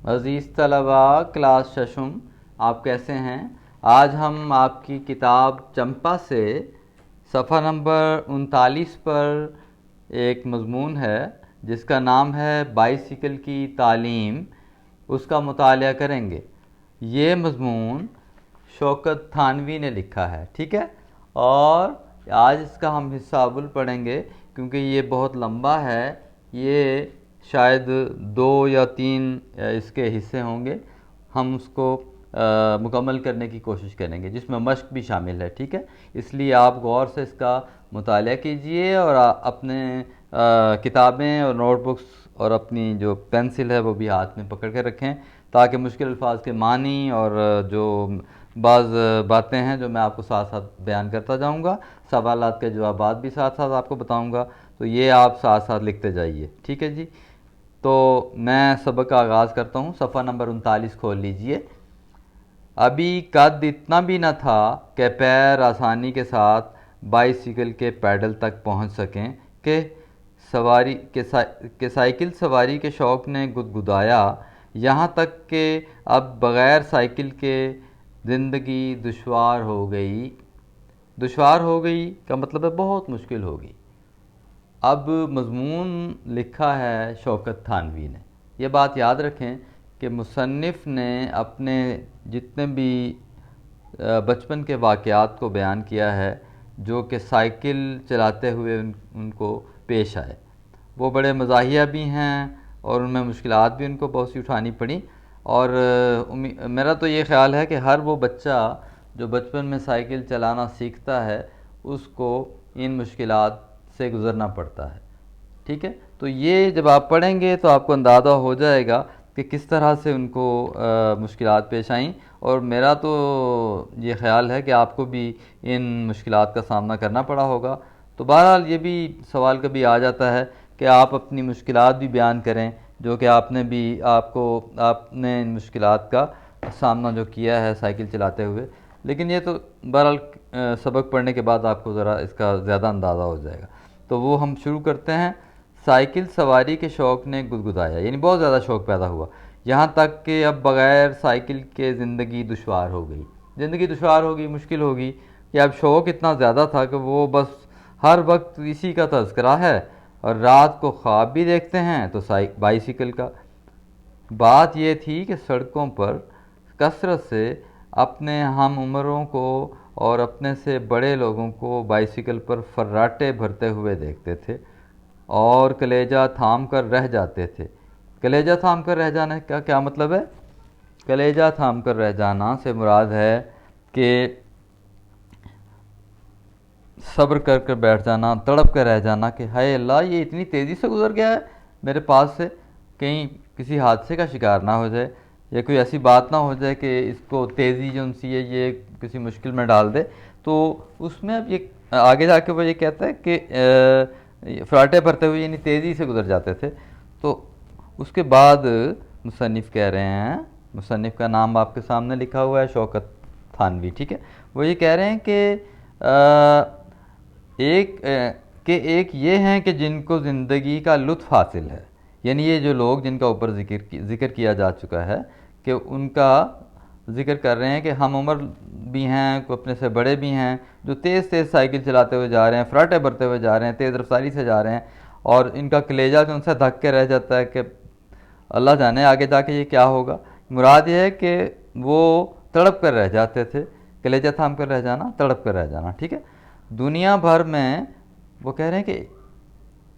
عزیز طلبہ کلاس ششم، آپ کیسے ہیں؟ آج ہم آپ کی کتاب چمپا سے صفحہ نمبر 39 پر ایک مضمون ہے جس کا نام ہے بائیسیکل کی تعلیم، اس کا مطالعہ کریں گے۔ یہ مضمون شوکت تھانوی نے لکھا ہے، ٹھیک ہے؟ اور آج اس کا ہم حصہ اول پڑھیں گے کیونکہ یہ بہت لمبا ہے، یہ شاید 2 یا 3 اس کے حصے ہوں گے۔ ہم اس کو مکمل کرنے کی کوشش کریں گے جس میں مشق بھی شامل ہے، ٹھیک ہے؟ اس لیے آپ غور سے اس کا مطالعہ کیجئے اور اپنے کتابیں اور نوٹ بکس اور اپنی جو پینسل ہے وہ بھی ہاتھ میں پکڑ کے رکھیں تاکہ مشکل الفاظ کے معنی اور جو بعض باتیں ہیں جو میں آپ کو ساتھ ساتھ بیان کرتا جاؤں گا، سوالات کے جوابات بھی ساتھ ساتھ آپ کو بتاؤں گا، تو یہ آپ ساتھ ساتھ لکھتے جائیے، ٹھیک ہے جی؟ تو میں سبق کا آغاز کرتا ہوں۔ صفحہ نمبر 39 کھول لیجئے۔ ابھی قد اتنا بھی نہ تھا کہ پیر آسانی کے ساتھ بائیسیکل کے پیڈل تک پہنچ سکیں کہ سائیکل سواری کے شوق نے گدگدایا، یہاں تک کہ اب بغیر سائیکل کے زندگی دشوار ہو گئی۔ دشوار ہو گئی کا مطلب ہے بہت مشکل ہوگی۔ اب مضمون لکھا ہے شوکت تھانوی نے۔ یہ بات یاد رکھیں کہ مصنف نے اپنے جتنے بھی بچپن کے واقعات کو بیان کیا ہے جو کہ سائیکل چلاتے ہوئے ان کو پیش آئے، وہ بڑے مزاحیہ بھی ہیں اور ان میں مشکلات بھی ان کو بہت سی اٹھانی پڑیں، اور میرا تو یہ خیال ہے کہ ہر وہ بچہ جو بچپن میں سائیکل چلانا سیکھتا ہے اس کو ان مشکلات سے گزرنا پڑتا ہے، ٹھیک ہے؟ تو یہ جب آپ پڑھیں گے تو آپ کو اندازہ ہو جائے گا کہ کس طرح سے ان کو مشکلات پیش آئیں، اور میرا تو یہ خیال ہے کہ آپ کو بھی ان مشکلات کا سامنا کرنا پڑا ہوگا۔ تو بہرحال یہ بھی سوال کبھی آ جاتا ہے کہ آپ اپنی مشکلات بھی بیان کریں جو کہ آپ نے ان مشکلات کا سامنا جو کیا ہے سائیکل چلاتے ہوئے، لیکن یہ تو بہرحال سبق پڑھنے کے بعد آپ کو ذرا اس کا زیادہ اندازہ ہو جائے گا۔ تو وہ ہم شروع کرتے ہیں۔ سائیکل سواری کے شوق نے گدگدایا، یعنی بہت زیادہ شوق پیدا ہوا، یہاں تک کہ اب بغیر سائیکل کے زندگی دشوار ہو گئی۔ زندگی دشوار ہوگی، مشکل ہوگی کہ اب شوق اتنا زیادہ تھا کہ وہ بس ہر وقت اسی کا تذکرہ ہے، اور رات کو خواب بھی دیکھتے ہیں تو بائیسیکل کا۔ بات یہ تھی کہ سڑکوں پر کثرت سے اپنے ہم عمروں کو اور اپنے سے بڑے لوگوں کو بائیسیکل پر فراٹے بھرتے ہوئے دیکھتے تھے اور کلیجہ تھام کر رہ جاتے تھے۔ کلیجہ تھام کر رہ جانے کا کیا مطلب ہے؟ کلیجہ تھام کر رہ جانا سے مراد ہے کہ صبر کر کر بیٹھ جانا، تڑپ کر رہ جانا کہ ہائے اللہ یہ اتنی تیزی سے گزر گیا ہے میرے پاس سے، کہیں کسی حادثے کا شکار نہ ہو جائے یا کوئی ایسی بات نہ ہو جائے کہ اس کو تیزی جو سی ہے یہ کسی مشکل میں ڈال دے۔ تو اس میں اب یہ آگے جا کے وہ یہ کہتا ہے کہ فراٹے بھرتے ہوئے یعنی تیزی سے گزر جاتے تھے۔ تو اس کے بعد مصنف کہہ رہے ہیں، مصنف کا نام آپ کے سامنے لکھا ہوا ہے شوکت تھانوی، ٹھیک ہے؟ وہ یہ کہہ رہے ہیں کہ ایک یہ ہیں کہ جن کو زندگی کا لطف حاصل ہے، یعنی یہ جو لوگ جن کا اوپر ذکر کیا جا چکا ہے کہ ان کا ذکر کر رہے ہیں کہ ہم عمر بھی ہیں، اپنے سے بڑے بھی ہیں، جو تیز تیز سائیکل چلاتے ہوئے جا رہے ہیں، فراٹے بھرتے ہوئے جا رہے ہیں، تیز رفتاری سے جا رہے ہیں، اور ان کا کلیجہ جو ان سے دھک کے رہ جاتا ہے کہ اللہ جانے آگے جا کے یہ کیا ہوگا۔ مراد یہ ہے کہ وہ تڑپ کر رہ جاتے تھے، کلیجہ تھام کر رہ جانا، تڑپ کر رہ جانا، ٹھیک ہے؟ دنیا بھر میں وہ کہہ رہے ہیں کہ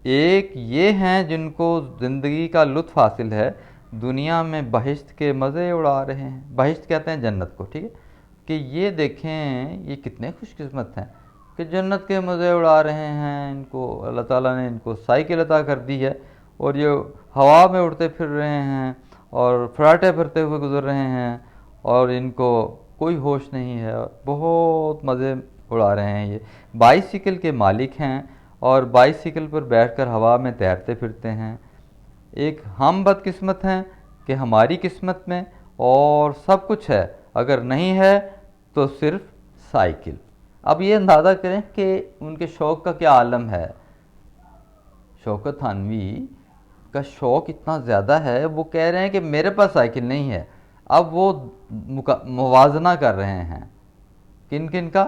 ایک یہ ہیں جن کو زندگی کا لطف حاصل ہے، دنیا میں بہشت کے مزے اڑا رہے ہیں۔ بہشت کہتے ہیں جنت کو، ٹھیک ہے؟ کہ یہ دیکھیں یہ کتنے خوش قسمت ہیں کہ جنت کے مزے اڑا رہے ہیں، ان کو اللہ تعالیٰ نے ان کو سائیکل عطا کر دی ہے اور یہ ہوا میں اڑتے پھر رہے ہیں اور فراٹے بھرتے ہوئے گزر رہے ہیں اور ان کو کوئی ہوش نہیں ہے، بہت مزے اڑا رہے ہیں۔ یہ بائیسیکل کے مالک ہیں اور بائیسیکل پر بیٹھ کر ہوا میں تیرتے پھرتے ہیں۔ ایک ہم بدقسمت ہیں کہ ہماری قسمت میں اور سب کچھ ہے، اگر نہیں ہے تو صرف سائیکل۔ اب یہ اندازہ کریں کہ ان کے شوق کا کیا عالم ہے۔ شوکت تھانوی کا شوق اتنا زیادہ ہے، وہ کہہ رہے ہیں کہ میرے پاس سائیکل نہیں ہے۔ اب وہ موازنہ کر رہے ہیں کن کن کا؟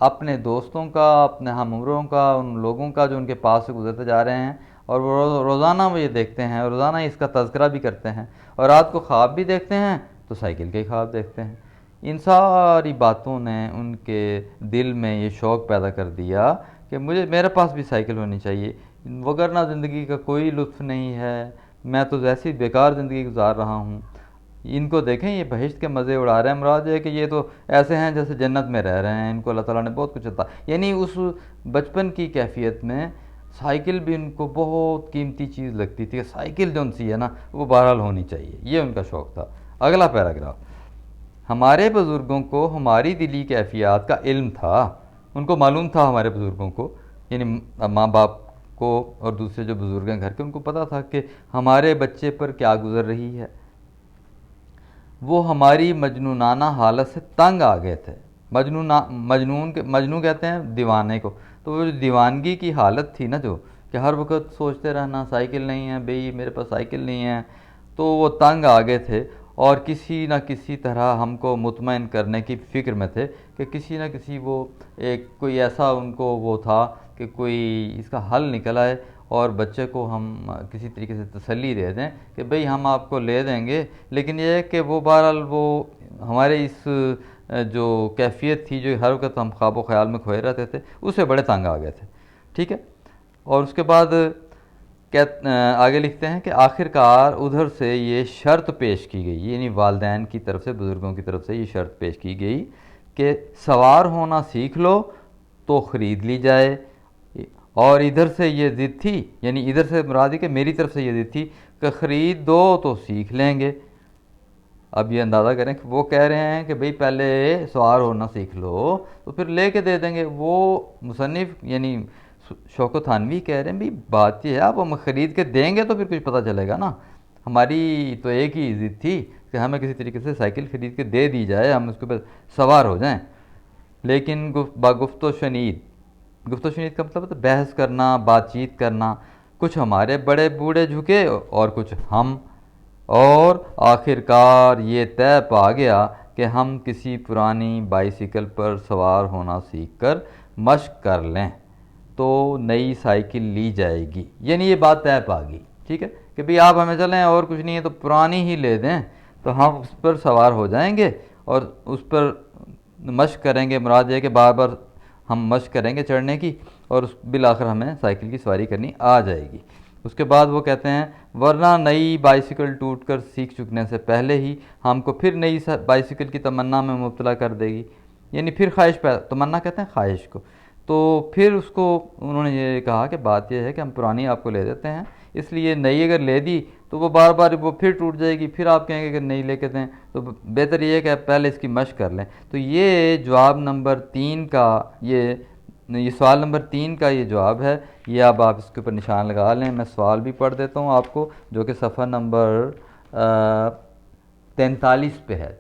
اپنے دوستوں کا، اپنے ہم عمروں کا، ان لوگوں کا جو ان کے پاس سے گزرتے جا رہے ہیں، اور وہ روزانہ وہ یہ دیکھتے ہیں، روزانہ اس کا تذکرہ بھی کرتے ہیں، اور رات کو خواب بھی دیکھتے ہیں تو سائیکل کے خواب دیکھتے ہیں۔ ان ساری باتوں نے ان کے دل میں یہ شوق پیدا کر دیا کہ میرے پاس بھی سائیکل ہونی چاہیے، وگرنہ زندگی کا کوئی لطف نہیں ہے، میں تو ایسی بیکار زندگی گزار رہا ہوں۔ ان کو دیکھیں، یہ بہشت کے مزے اڑا رہے ہیں، مراد یہ ہے کہ یہ تو ایسے ہیں جیسے جنت میں رہ رہے ہیں، ان کو اللہ تعالیٰ نے بہت کچھ عطا، یعنی اس بچپن کی کیفیت میں سائیکل بھی ان کو بہت قیمتی چیز لگتی تھی کہ سائیکل جو ان سی ہے نا وہ بہرحال ہونی چاہیے، یہ ان کا شوق تھا۔ اگلا پیراگراف، ہمارے بزرگوں کو ہماری دلی کیفیات کا علم تھا، ان کو معلوم تھا ہمارے بزرگوں کو، یعنی ماں باپ کو اور دوسرے جو بزرگ ہیں گھر کے، ان کو پتہ تھا کہ ہمارے بچے پر کیا گزر رہی ہے۔ وہ ہماری مجنونانہ حالت سے تنگ آ گئے تھے۔ مجنون کہتے ہیں دیوانے کو، تو وہ جو دیوانگی کی حالت تھی نا، جو کہ ہر وقت سوچتے رہنا سائیکل نہیں ہے بھئی، میرے پاس سائیکل نہیں ہے، تو وہ تنگ آ گئے تھے، اور کسی نہ کسی طرح ہم کو مطمئن کرنے کی فکر میں تھے کہ کسی نہ کسی وہ کوئی ایسا ان کو وہ تھا کہ کوئی اس کا حل نکل آئے، اور بچے کو ہم کسی طریقے سے تسلی دے دیں کہ بھئی ہم آپ کو لے دیں گے، لیکن یہ ہے کہ وہ بہرحال وہ ہمارے اس جو کیفیت تھی، جو ہر وقت ہم خواب و خیال میں کھوئے رہتے تھے، اس سے بڑے تنگ آ گئے تھے، ٹھیک ہے۔ اور اس کے بعد آگے لکھتے ہیں کہ آخر کار ادھر سے یہ شرط پیش کی گئی، یعنی والدین کی طرف سے، بزرگوں کی طرف سے یہ شرط پیش کی گئی کہ سوار ہونا سیکھ لو تو خرید لی جائے، اور ادھر سے یہ ضد تھی، یعنی ادھر سے مراد ہے کہ میری طرف سے یہ ضد تھی کہ خرید دو تو سیکھ لیں گے۔ اب یہ اندازہ کریں کہ وہ کہہ رہے ہیں کہ بھئی پہلے سوار ہونا سیکھ لو تو پھر لے کے دے دیں گے، وہ مصنف یعنی شوکت تھانوی کہہ رہے ہیں بھئی بات یہ ہے، آپ ہم خرید کے دیں گے تو پھر کچھ پتہ چلے گا نا، ہماری تو ایک ہی ضد تھی کہ ہمیں کسی طریقے سے سائیکل خرید کے دے دی جائے، ہم اس کے اوپر سوار ہو جائیں۔ لیکن گفت و شنید کا مطلب ہے بحث کرنا، بات چیت کرنا، کچھ ہمارے بڑے بوڑھے جھکے اور کچھ ہم، اور آخر کار یہ طے پا گیا کہ ہم کسی پرانی بائیسیکل پر سوار ہونا سیکھ کر مشق کر لیں تو نئی سائیکل لی جائے گی، یعنی یہ بات طے پا گئی، ٹھیک ہے، کہ بھئی آپ ہمیں چلیں اور کچھ نہیں ہے تو پرانی ہی لے دیں تو ہم اس پر سوار ہو جائیں گے اور اس پر مشق کریں گے، مراد یہ کہ بار بار ہم مشق کریں گے چڑھنے کی، اور بالآخر ہمیں سائیکل کی سواری کرنی آ جائے گی۔ اس کے بعد وہ کہتے ہیں ورنہ نئی بائیسیکل ٹوٹ کر سیکھ چکنے سے پہلے ہی ہم کو پھر نئی بائیسیکل کی تمنا میں مبتلا کر دے گی، یعنی پھر خواہش تمنا کہتے ہیں خواہش کو، تو پھر اس کو انہوں نے یہ کہا کہ بات یہ ہے کہ ہم پرانی آپ کو لے دیتے ہیں، اس لیے نئی اگر لے دی تو وہ بار بار وہ پھر ٹوٹ جائے گی، پھر آپ کہیں گے کہ نئی لے کے دیں، تو بہتر یہ ہے کہ آپ پہلے اس کی مشق کر لیں۔ تو یہ جواب نمبر 3 کا یہ سوال نمبر 3 کا یہ جواب ہے، یہ اب آپ اس کے اوپر نشان لگا لیں۔ میں سوال بھی پڑھ دیتا ہوں آپ کو، جو کہ صفحہ نمبر 43 پہ ہے،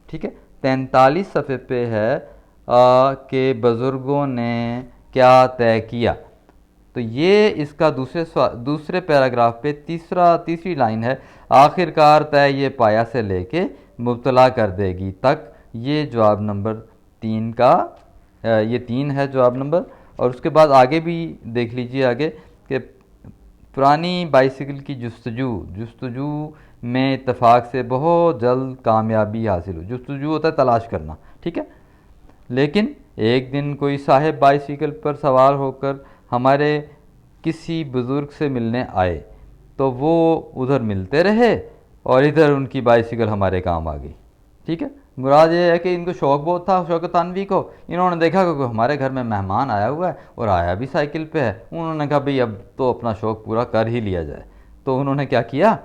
ٹھیک ہے، 43 صفحے پہ ہے کہ بزرگوں نے کیا طے کیا۔ تو یہ اس کا دوسرے پیراگراف پہ تیسری لائن ہے، آخر کار طے یہ پایا سے لے کے مبتلا کر دے گی تک، یہ جواب نمبر 3 کا یہ 3 ہے جواب نمبر۔ اور اس کے بعد آگے بھی دیکھ لیجئے آگے کہ پرانی بائیسیکل کی جستجو میں اتفاق سے بہت جلد کامیابی حاصل ہو، جستجو ہوتا ہے تلاش کرنا، ٹھیک ہے، لیکن ایک دن کوئی صاحب بائیسیکل پر سوار ہو کر ہمارے کسی بزرگ سے ملنے آئے تو وہ ادھر ملتے رہے اور ادھر ان کی بائیسیکل ہمارے کام آ گئی، ٹھیک ہے۔ مراد یہ ہے کہ ان کو شوق بہت تھا، شوکت تھانوی کو، انہوں نے دیکھا کہ ہمارے گھر میں مہمان آیا ہوا ہے اور آیا بھی سائیکل پہ ہے، انہوں نے کہا بھئی اب تو اپنا شوق پورا کر ہی لیا جائے، تو انہوں نے کیا کیا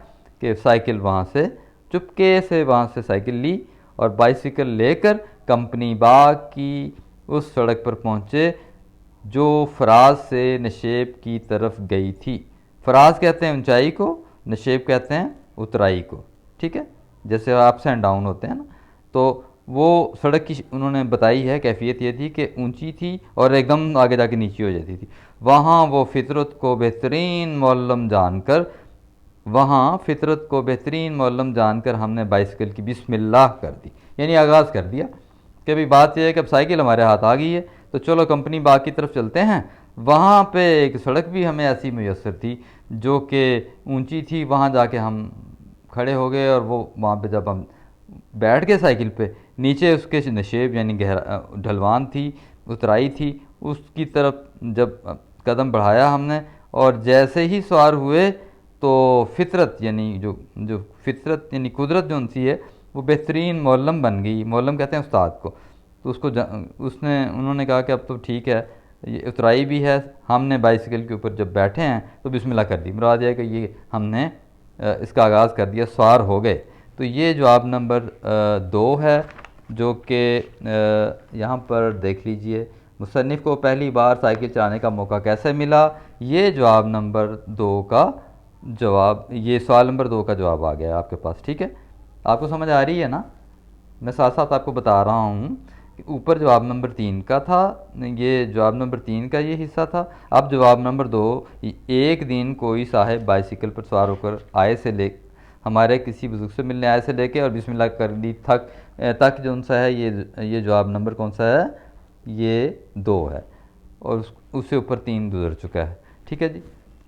کہ سائیکل وہاں سے چپکے سے وہاں سے سائیکل لی اور بائیسیکل لے کر کمپنی باغ کی اس سڑک پر پہنچے جو فراز سے نشیب کی طرف گئی تھی۔ فراز کہتے ہیں اونچائی کو، نشیب کہتے ہیں اترائی کو، ٹھیک ہے، جیسے اپس اینڈ ڈاؤن ہوتے ہیں نا، تو وہ سڑک کی انہوں نے بتائی ہے کیفیت یہ تھی کہ اونچی تھی اور ایک دم آگے جا کے نیچی ہو جاتی تھی، وہاں وہ فطرت کو بہترین معلم جان کر وہاں فطرت کو بہترین معلم جان کر ہم نے بائسیکل کی بسم اللہ کر دی، یعنی آغاز کر دیا کہ ابھی بات یہ ہے کہ اب سائیکل ہمارے ہاتھ آ گئی ہے تو چلو کمپنی باغ کی طرف چلتے ہیں۔ وہاں پہ ایک سڑک بھی ہمیں ایسی میسر تھی جو کہ اونچی تھی، وہاں جا کے ہم کھڑے ہو گئے، اور وہ وہاں پہ جب ہم بیٹھ گئے سائیکل پہ، نیچے اس کے نشیب یعنی ڈھلوان تھی، اترائی تھی، اس کی طرف جب قدم بڑھایا ہم نے، اور جیسے ہی سوار ہوئے تو فطرت یعنی جو فطرت یعنی قدرت جو سی ہے وہ بہترین معلم بن گئی۔ معلم کہتے ہیں استاد کو، تو انہوں نے کہا کہ اب تو ٹھیک ہے، یہ اترائی بھی ہے، ہم نے بائسیکل کے اوپر جب بیٹھے ہیں تو بسم اللہ کر دی، مراد یہ ہے کہ یہ ہم نے اس کا آغاز کر دیا، سوار ہو گئے۔ تو یہ جواب نمبر 2 ہے، جو کہ یہاں پر دیکھ لیجئے مصنف کو پہلی بار سائیکل چلانے کا موقع کیسے ملا، یہ جواب نمبر 2 کا جواب، یہ سوال نمبر 2 کا جواب آ گیا آپ کے پاس، ٹھیک ہے؟ آپ کو سمجھ آ رہی ہے نا؟ میں ساتھ ساتھ آپ کو بتا رہا ہوں کہ اوپر جواب نمبر 3 کا تھا، یہ جواب نمبر 3 کا یہ حصہ تھا۔ اب جواب نمبر 2، ایک دن کوئی صاحب بائسیکل پر سوار ہو کر ہمارے کسی بزرگ سے ملنے آئے سے لے کے اور بسم اللہ کر دی تک جو ان سا ہے، یہ جواب نمبر کون سا ہے؟ یہ 2 ہے، اور اس سے اوپر 3 گزر چکا ہے، ٹھیک ہے جی۔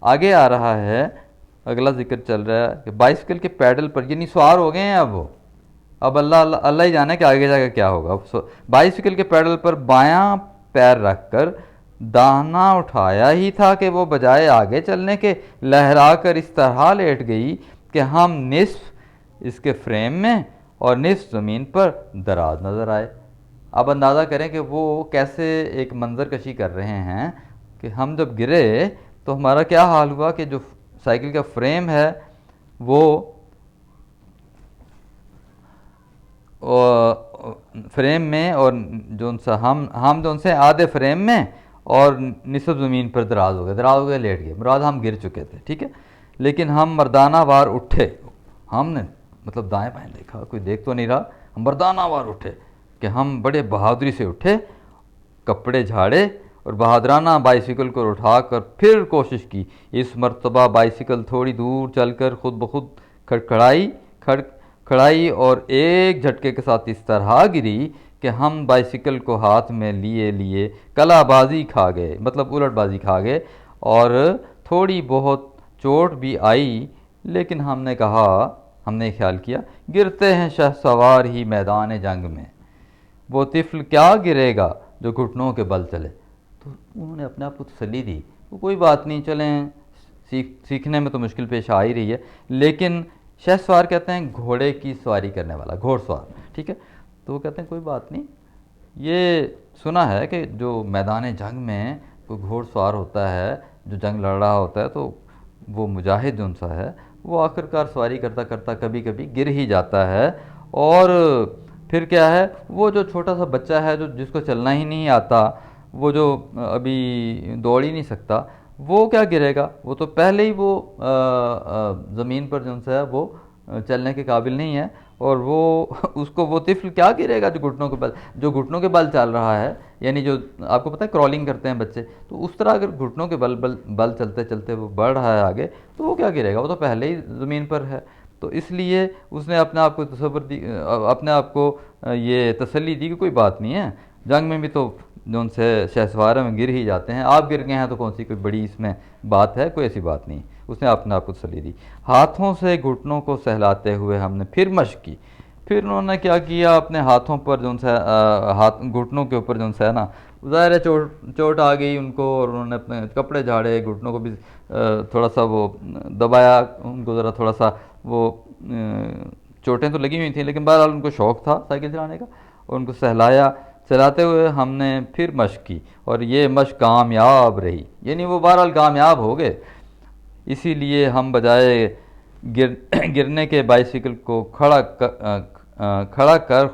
آگے آ رہا ہے، اگلا ذکر چل رہا ہے کہ بائسیکل کے پیڈل پر یعنی سوار ہو گئے ہیں اب اللہ ہی جانے کہ آگے جا کے کیا ہوگا۔ بائسیکل کے پیڈل پر بایاں پیر رکھ کر داہنا اٹھایا ہی تھا کہ وہ بجائے آگے چلنے کے لہرا کر اس طرح لیٹ گئی کہ ہم نصف اس کے فریم میں اور نصف زمین پر دراز نظر آئے۔ اب اندازہ کریں کہ وہ کیسے ایک منظر کشی کر رہے ہیں کہ ہم جب گرے تو ہمارا کیا حال ہوا کہ جو سائیکل کا فریم ہے وہ فریم میں، اور جو ہم جو ان سے آدھے فریم میں اور نصف زمین پر دراز ہو گئے لیٹ گئے، مراد ہم گر چکے تھے، ٹھیک ہے؟ لیکن ہم مردانہ وار اٹھے، ہم نے مطلب دائیں بائیں دیکھا، کوئی دیکھ تو نہیں رہا، ہم مردانہ وار اٹھے کہ ہم بڑے بہادری سے اٹھے، کپڑے جھاڑے اور بہادرانہ بائسیکل کو اٹھا کر پھر کوشش کی۔ اس مرتبہ بائسیکل تھوڑی دور چل کر خود بخود کھڑائی اور ایک جھٹکے کے ساتھ اس طرح گری کہ ہم بائسیکل کو ہاتھ میں لیے کلا بازی کھا گئے، مطلب الٹ بازی کھا گئے، اور تھوڑی بہت چوٹ بھی آئی، لیکن ہم نے خیال کیا گرتے ہیں شہ سوار ہی میدان جنگ میں، وہ طفل کیا گرے گا جو گھٹنوں کے بل چلے۔ تو انہوں نے اپنے آپ کو تسلی دی، کوئی بات نہیں، چلیں، سیکھنے میں تو مشکل پیش آ ہی رہی ہے، لیکن شہ سوار کہتے ہیں گھوڑے کی سواری کرنے والا، گھوڑ سوار، ٹھیک ہے؟ تو وہ کہتے ہیں کوئی بات نہیں، یہ سنا ہے کہ جو میدان جنگ میں کوئی گھوڑ سوار ہوتا ہے جو جنگ لڑ رہا ہوتا ہے تو وہ مجاہد جو ان سا ہے وہ آخرکار سواری کرتا کرتا کبھی کبھی گر ہی جاتا ہے، اور پھر کیا ہے، وہ جو چھوٹا سا بچہ ہے جس کو چلنا ہی نہیں آتا، وہ جو ابھی دوڑ ہی نہیں سکتا، وہ کیا گرے گا، وہ تو پہلے ہی وہ زمین پر جو ہے وہ چلنے کے قابل نہیں ہے، اور وہ طفل کیا گرے گا جو گھٹنوں کے بل چل رہا ہے، یعنی جو آپ کو پتہ ہے کرالنگ کرتے ہیں بچے، تو اس طرح اگر گھٹنوں کے بل چلتے چلتے وہ بڑھ رہا ہے آگے، تو وہ کیا گرے گا، وہ تو پہلے ہی زمین پر ہے۔ تو اس لیے اس نے اپنے آپ کو یہ تسلی دی کہ کوئی بات نہیں ہے، جنگ میں بھی تو جو ان سے شہ سوار میں گر ہی جاتے ہیں، آپ گر گئے ہیں تو کون سی کوئی بڑی اس میں بات ہے، کوئی ایسی بات نہیں، اس نے اپنے آپ کو تسلی دی۔ ہاتھوں سے گھٹنوں کو سہلاتے ہوئے ہم نے پھر مشق کی، پھر انہوں نے کیا کیا، اپنے ہاتھوں پر جو گھٹنوں کے اوپر جو ہے نا، ظاہر ہے چوٹ آ گئی ان کو، اور انہوں نے اپنے کپڑے جھاڑے، گھٹنوں کو بھی تھوڑا سا وہ دبایا، ان کو ذرا تھوڑا سا وہ چوٹیں تو لگی ہوئی تھیں، لیکن بہرحال ان کو شوق تھا سائیکل چلانے کا، اور ان کو چلاتے ہوئے ہم نے پھر مشق کی، اور یہ مشق کامیاب رہی، یعنی وہ بہرحال کامیاب ہو گئے۔ اسی لیے ہم بجائے گرنے کے بائسیکل کو کھڑا کر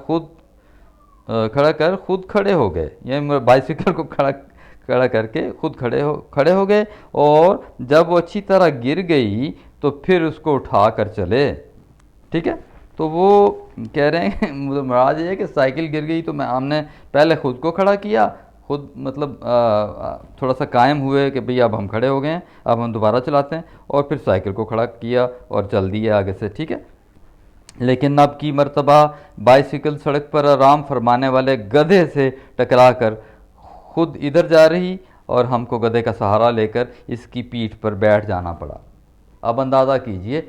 خود کھڑے ہو گئے، یعنی بائسیکل کو کھڑا کر کے خود کھڑے ہو گئے، اور جب وہ اچھی طرح گر گئی تو پھر اس کو اٹھا کر چلے، ٹھیک ہے؟ تو وہ کہہ رہے ہیں مراد یہ ہے کہ سائیکل گر گئی تو ہم نے پہلے خود کو کھڑا کیا، خود مطلب تھوڑا سا قائم ہوئے کہ بھئی اب ہم کھڑے ہو گئے ہیں، اب ہم دوبارہ چلاتے ہیں، اور پھر سائیکل کو کھڑا کیا اور چل دیا آگے سے، ٹھیک ہے۔ لیکن اب کی مرتبہ بائیسیکل سڑک پر آرام فرمانے والے گدھے سے ٹکرا کر خود ادھر جا رہی، اور ہم کو گدھے کا سہارا لے کر اس کی پیٹھ پر بیٹھ جانا پڑا۔ اب اندازہ کیجئے